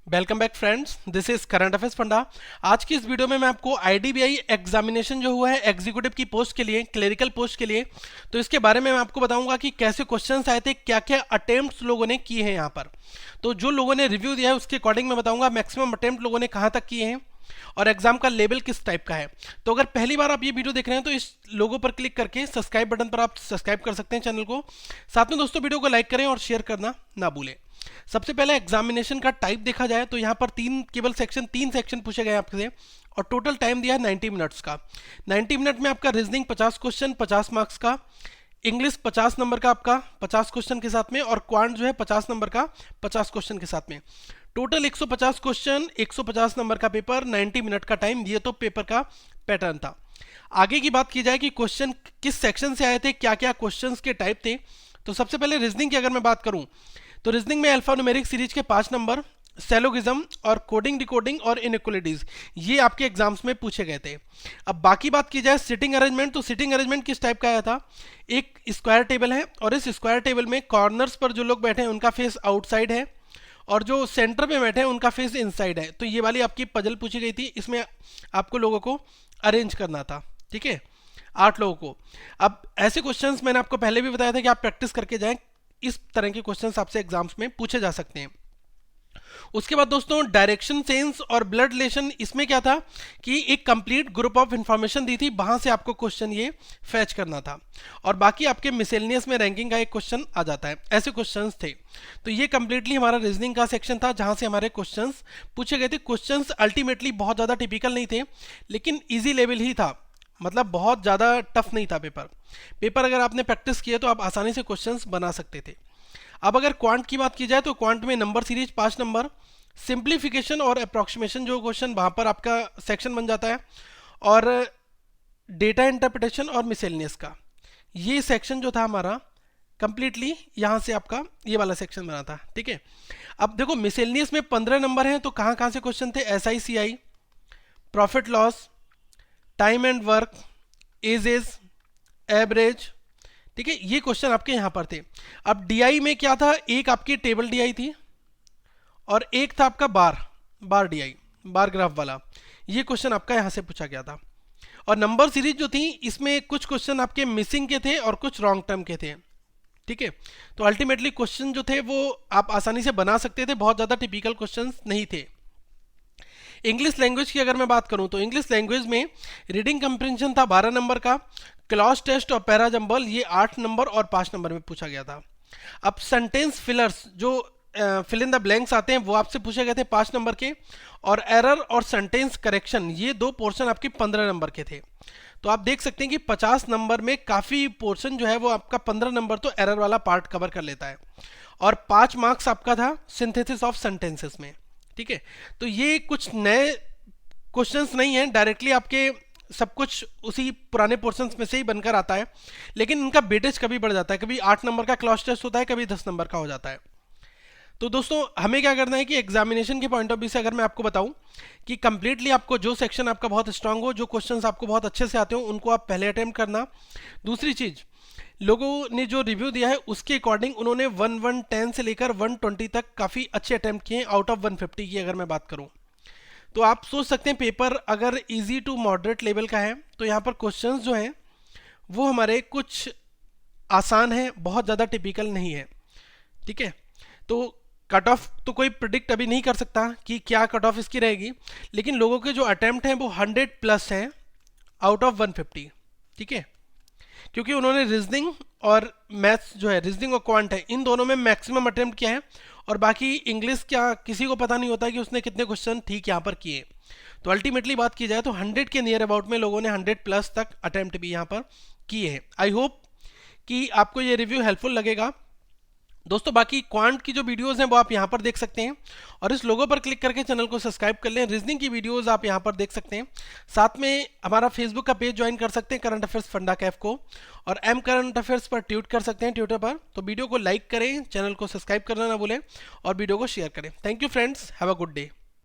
Welcome back friends, this is current affairs funda. आज की इस वीडियो में मैं आपको आईडीबीआई एग्जामिनेशन जो हुआ है एग्जीक्यूटिव की पोस्ट के लिए, क्लरिकल पोस्ट के लिए, तो इसके बारे में मैं आपको बताऊंगा कि कैसे क्वेश्चंस आए थे, क्या क्या अटेम्प्ट्स लोगों ने किए हैं यहाँ पर। तो जो लोगों ने रिव्यू दिया है उसके अकॉर्डिंग मैं बताऊंगा मैक्सिमम अटेम्प्ट लोगों ने कहाँ तक किए हैं और एग्जाम का लेवल किस टाइप का है। तो अगर पहली बार आप ये वीडियो देख रहे हैं तो इस लोगो पर क्लिक करके सब्सक्राइब बटन पर आप सब्सक्राइब कर सकते हैं चैनल को। साथ में दोस्तों वीडियो को लाइक करें और शेयर करना ना भूलें। सबसे पहले एग्जामिनेशन का टाइप देखा जाए तो यहाँ पर तीन सेक्शन पूछे गए आपसे और टोटल टाइम दिया है 90 मिनट्स का। 90 मिनट में आपका रीजनिंग 50 क्वेश्चन 50 मार्क्स का, इंग्लिश 50 नंबर का आपका 50 क्वेश्चन के साथ में, और क्वांट जो है 50 नंबर का 50 क्वेश्चन के साथ में। टोटल 150 क्वेश्चन 150 नंबर का पेपर, 90 मिनट का टाइम। ये तो पेपर का पैटर्न था। आगे की बात की जाए कि क्वेश्चन किस सेक्शन से आए थे, क्या क्या क्वेश्चंस के टाइप थे, तो सबसे पहले रीजनिंग की अगर मैं बात करूं तो रीजनिंग में अल्फा न्यूमेरिक सीरीज के 5 नंबर, सेलोगिज्म और कोडिंग डिकोडिंग और इनइक्वालिटीज, ये आपके एग्जाम्स में पूछे गए थे। अब बाकी बात की जाए सिटिंग अरेंजमेंट, तो सिटिंग अरेंजमेंट किस टाइप का आया था। एक स्क्वायर टेबल है और इस स्क्वायर टेबल में कॉर्नर्स पर जो लोग बैठे हैं उनका फेस आउटसाइड है और जो सेंटर में बैठे हैं उनका फेस इनसाइड है। तो ये वाली आपकी पजल पूछी गई थी, इसमें आपको लोगों को अरेंज करना था। ठीक है, 8 लोगों को। अब ऐसे क्वेश्चंस मैंने आपको पहले भी बताया था कि आप प्रैक्टिस करके जाएं, इस तरह के क्वेश्चंस आपसे एग्जाम्स में पूछे जा सकते हैं। उसके बाद दोस्तों डायरेक्शन सेंस और ब्लड रिलेशन, इसमें क्या था कि एक कंप्लीट ग्रुप ऑफ इंफॉर्मेशन दी थी, वहां से आपको क्वेश्चन ये फैच करना था। और बाकी आपके मिसेलिनियस में रैंकिंग का एक क्वेश्चन आ जाता है। ऐसे क्वेश्चंस थे। तो ये कंप्लीटली हमारा रीजनिंग का सेक्शन था जहां से हमारे क्वेश्चंस पूछे गए थे। क्वेश्चंस अल्टीमेटली बहुत ज्यादा टिपिकल नहीं थे, लेकिन ईजी लेवल ही था, मतलब बहुत ज़्यादा टफ नहीं था पेपर अगर आपने प्रैक्टिस किया तो आप आसानी से क्वेश्चंस बना सकते थे। अब अगर क्वांट की बात की जाए तो क्वांट में नंबर सीरीज 5 नंबर, सिंप्लीफिकेशन और अप्रॉक्सीमेशन जो क्वेश्चन वहाँ पर आपका सेक्शन बन जाता है, और डेटा इंटरप्रिटेशन और मिसेलिनियस का ये सेक्शन जो था हमारा कंप्लीटली यहाँ से आपका ये वाला सेक्शन बना था। ठीक है, अब देखो मिसेलिनियस में 15 नंबर हैं, तो कहाँ कहाँ से क्वेश्चन थे। SICI, profit loss, time and work, ages, average. ठीक है, ये क्वेश्चन आपके यहां पर थे। अब डीआई में क्या था, एक आपकी टेबल डीआई थी और एक था आपका बार डीआई, बार ग्राफ वाला। ये क्वेश्चन आपका यहां से पूछा गया था। और नंबर सीरीज जो थी इसमें कुछ क्वेश्चन आपके मिसिंग के थे और कुछ रॉन्ग टर्म के थे। ठीक है, तो अल्टीमेटली क्वेश्चन जो थे वो आप आसानी से बना सकते थे, बहुत ज्यादा टिपिकल क्वेश्चन नहीं थे। इंग्लिश लैंग्वेज की अगर मैं बात करूं तो इंग्लिश लैंग्वेज में रीडिंग कंप्रिहेंशन था 12 नंबर का, क्लॉज टेस्ट और पैरा जंबल ये 8 नंबर और 5 नंबर में पूछा गया था। अब सेंटेंस फिलर्स जो फिल इन द ब्लैंक्स आते हैं वो आपसे पूछे गए थे 5 नंबर के, और एरर और सेंटेंस करेक्शन ये 2 पोर्शन आपके 15 नंबर के थे। तो आप देख सकते हैं कि 50 नंबर में काफी पोर्शन जो है वो आपका 15 नंबर तो एरर वाला पार्ट कवर कर लेता है, और 5 मार्क्स आपका था सिंथेसिस ऑफ सेंटेंसेस में। ठीक है, तो ये कुछ नए क्वेश्चंस नहीं है, डायरेक्टली आपके सब कुछ उसी पुराने पोर्शंस में से ही बनकर आता है, लेकिन इनका वेटेज कभी बढ़ जाता है, कभी 8 नंबर का क्लॉज टेस्ट होता है, कभी 10 नंबर का हो जाता है। तो दोस्तों हमें क्या करना है कि एग्जामिनेशन के पॉइंट ऑफ व्यू से अगर मैं आपको बताऊं कि कंप्लीटली आपको जो सेक्शन आपका बहुत स्ट्रांग हो, जो क्वेश्चंस आपको बहुत अच्छे से आते हो, उनको आप पहले अटेम्प्ट करना। दूसरी चीज, लोगों ने जो रिव्यू दिया है उसके अकॉर्डिंग उन्होंने 110 से लेकर 120 तक काफी अच्छे अटेम्प्ट किए आउट ऑफ 150 की अगर मैं बात करूं। तो आप सोच सकते हैं पेपर अगर इजी टू मॉडरेट लेवल का है तो यहाँ पर क्वेश्चंस जो हैं वो हमारे कुछ आसान है, बहुत ज़्यादा टिपिकल नहीं है। ठीक है, तो कट ऑफ तो कोई प्रिडिक्ट अभी नहीं कर सकता कि क्या कट ऑफ इसकी रहेगी, लेकिन लोगों के जो अटेम्प्ट हैं वो 100 प्लस हैं आउट ऑफ 150। ठीक है, क्योंकि उन्होंने रीजनिंग और मैथ्स जो है, रीजनिंग और क्वांट है, इन दोनों में मैक्सिमम अटेम्प्ट किया है, और बाकी इंग्लिश क्या किसी को पता नहीं होता कि उसने कितने क्वेश्चन ठीक यहाँ पर किए। तो अल्टीमेटली बात की जाए तो 100 के नियर अबाउट में लोगों ने 100 प्लस तक अटेम्प्ट भी यहाँ पर किए हैं। आई होप कि आपको ये रिव्यू हेल्पफुल लगेगा दोस्तों। बाकी क्वांट की जो वीडियोस हैं वो आप यहाँ पर देख सकते हैं, और इस लोगो पर क्लिक करके चैनल को सब्सक्राइब कर लें। रीजनिंग की वीडियोस आप यहाँ पर देख सकते हैं। साथ में हमारा फेसबुक का पेज ज्वाइन कर सकते हैं, करंट अफेयर्स फंडा कैफ को, और एम करंट अफेयर्स पर ट्वीट कर सकते हैं ट्विटर पर। तो वीडियो को लाइक करें, चैनल को सब्सक्राइब करना ना भूलें, और वीडियो को शेयर करें। Thank you friends, have a good day.